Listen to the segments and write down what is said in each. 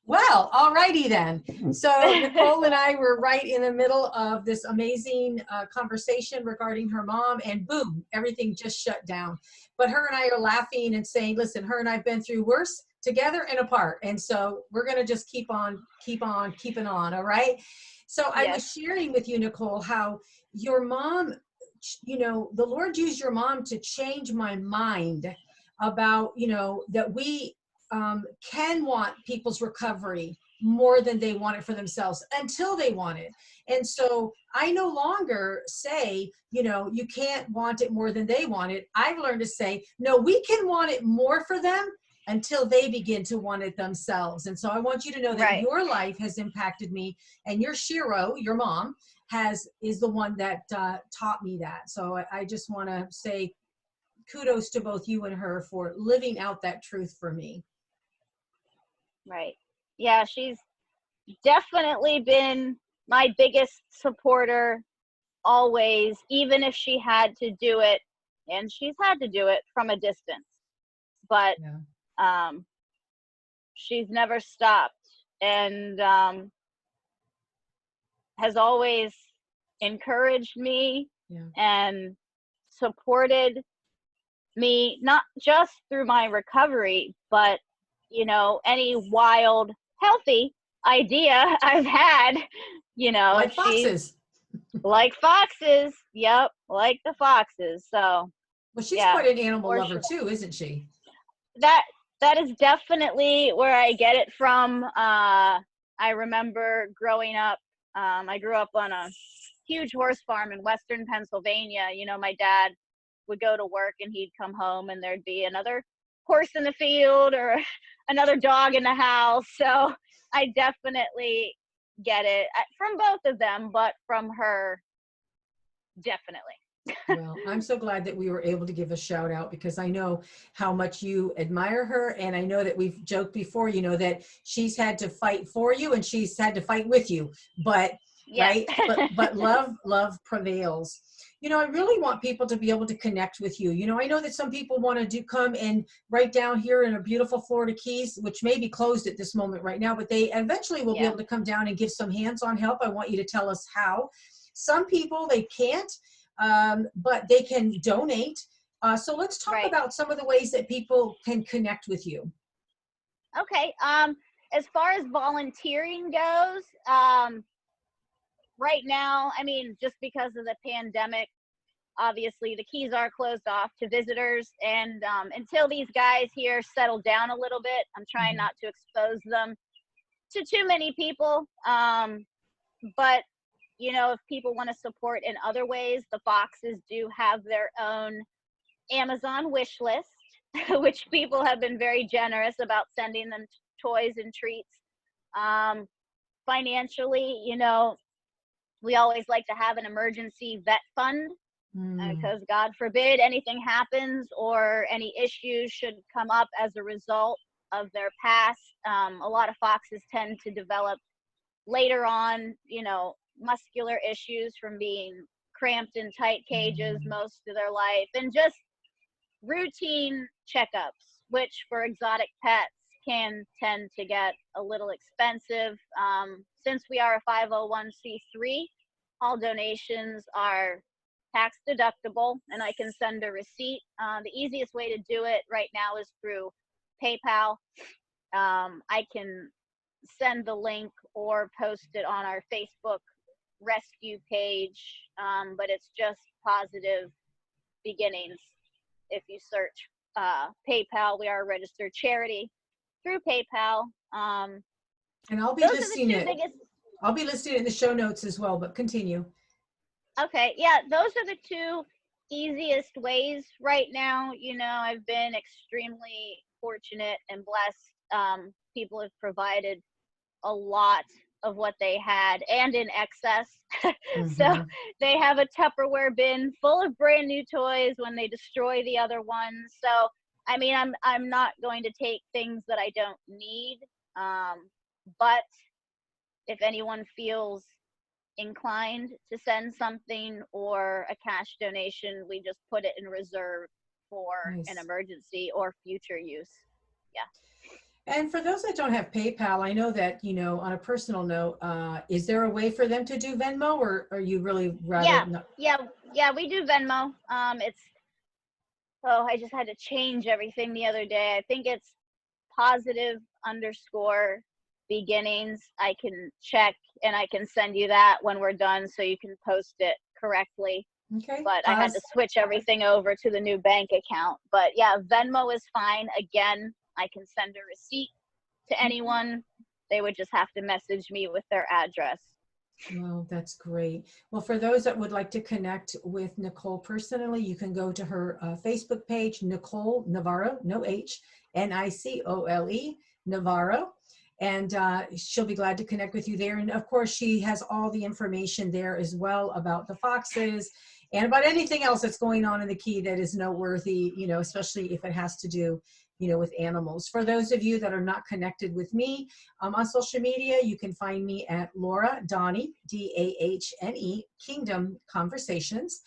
Well, all righty then. So Nicole and I were right in the middle of this amazing conversation regarding her mom, and boom, everything just shut down. But her and I are laughing and saying, listen, her and I've been through worse together and apart. And so we're going to just keep on keeping on. All right. So I Yes. was sharing with you, Nicole, how your mom, the Lord used your mom to change my mind about, that we can want people's recovery more than they want it for themselves until they want it. And so I no longer say, you can't want it more than they want it. I've learned to say, no, we can want it more for them until they begin to want it themselves. And so I want you to know that Right. your life has impacted me, and your Shiro, your mom, is the one that taught me that. So I just want to say kudos to both you and her for living out that truth for me. Right. Yeah, she's definitely been my biggest supporter always, even if she had to do it, and she's had to do it from a distance. But Yeah. she's never stopped, and has always encouraged me and supported me, not just through my recovery, but any wild, healthy idea I've had, Like foxes. like foxes. Yep, like the foxes. So Well, she's yeah, quite an animal for lover sure. too, isn't she? That is definitely where I get it from. I remember growing up. I grew up on a huge horse farm in Western Pennsylvania. My dad would go to work and he'd come home and there'd be another horse in the field or another dog in the house. So I definitely get it from both of them, but from her, definitely. Well, I'm so glad that we were able to give a shout out, because I know how much you admire her. And I know that we've joked before, that she's had to fight for you and she's had to fight with you, but Yes. right. But love prevails. I really want people to be able to connect with you. I know that some people want to come and right down here in a beautiful Florida Keys, which may be closed at this moment right now, but they eventually will be able to come down and give some hands-on help. I want you to tell us how. Some people, they can't, but they can donate. So let's talk Right. about some of the ways that people can connect with you. Okay. As far as volunteering goes, right now, just because of the pandemic, obviously the keys are closed off to visitors, and until these guys here settle down a little bit, I'm trying not to expose them to too many people. But if people want to support in other ways, the Foxes do have their own Amazon wish list, which people have been very generous about sending them toys and treats. Financially, we always like to have an emergency vet fund, because God forbid anything happens or any issues should come up as a result of their past. A lot of foxes tend to develop later on, muscular issues from being cramped in tight cages most of their life, and just routine checkups, which for exotic pets can tend to get a little expensive. Since we are a 501c3, all donations are tax deductible, and I can send a receipt. The easiest way to do it right now is through PayPal. I can send the link or post it on our Facebook rescue page, but it's just Positive Beginnings. If you search PayPal, we are a registered charity through PayPal. And I'll be listing it. I'll be listing it in the show notes as well, but continue. Okay, yeah, those are the two easiest ways right now. I've been extremely fortunate and blessed. People have provided a lot of what they had and in excess. So they have a Tupperware bin full of brand new toys when they destroy the other ones. So I'm not going to take things that I don't need. But if anyone feels inclined to send something or a cash donation, we just put it in reserve for an emergency or future use. Yeah. And for those that don't have PayPal, I know that, you know, on a personal note, is there a way for them to do Venmo, or are you really rather Yeah, not? yeah, we do Venmo. It's oh, I just had to change everything the other day. I think it's positive underscore beginnings. I can check and I can send you that when we're done so you can post it correctly. Okay. But I had to switch everything over to the new bank account. But yeah, Venmo is fine. Again, I can send a receipt to anyone. They would just have to message me with their address. Well, that's great. Well, for those that would like to connect with Nicole personally, you can go to her Facebook page, Nicole Navarro, no H, Nicole, Navarro, and she'll be glad to connect with you there. And of course, she has all the information there as well about the foxes and about anything else that's going on in the Key that is noteworthy, you know, especially if it has to do, you know, with animals. For those of you that are not connected with me, on social media, you can find me at Laura Dahne, Dahne, Kingdom Conversations,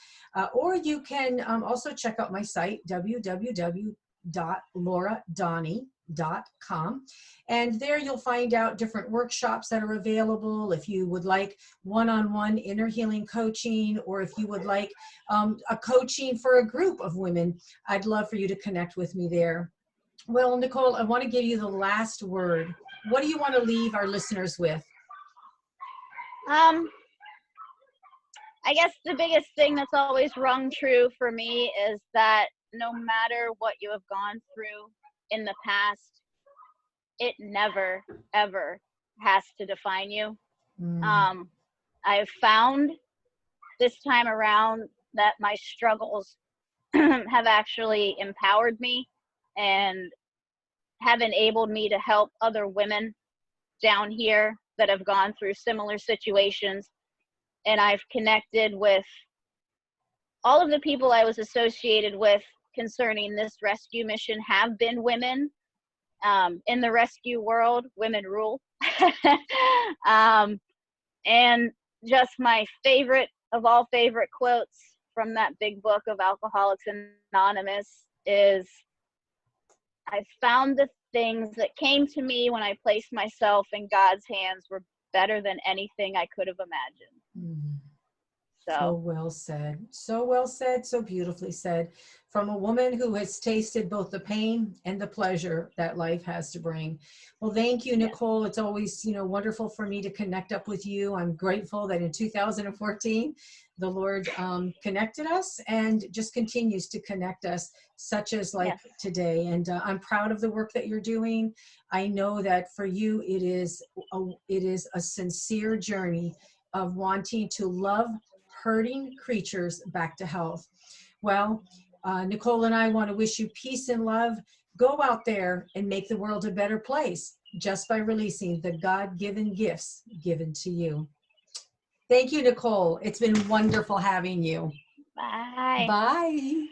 or you can also check out my site, www.lauradahne.com. And there you'll find out different workshops that are available. If you would like one-on-one inner healing coaching, or if you would like a coaching for a group of women, I'd love for you to connect with me there. Well, Nicole, I want to give you the last word. What do you want to leave our listeners with? I guess the biggest thing that's always rung true for me is that no matter what you have gone through in the past, it never, ever has to define you. Mm. I've found this time around that my struggles have actually empowered me and have enabled me to help other women down here that have gone through similar situations. And I've connected with all of the people I was associated with concerning this rescue mission have been women. In the rescue world, women rule. And just my favorite of all favorite quotes from that big book of Alcoholics Anonymous is, I found the things that came to me when I placed myself in God's hands were better than anything I could have imagined. Mm. So So, well said. So well said. So beautifully said. From a woman who has tasted both the pain and the pleasure that life has to bring. Well, thank you, yes. Nicole. It's always, you know, wonderful for me to connect up with you. I'm grateful that in 2014, the Lord connected us and just continues to connect us, such as like Yes. today. And I'm proud of the work that you're doing. I know that for you, it is a sincere journey of wanting to love hurting creatures back to health. Well, Nicole and I want to wish you peace and love. Go out there and make the world a better place just by releasing the God-given gifts given to you. Thank you, Nicole. It's been wonderful having you. Bye. Bye.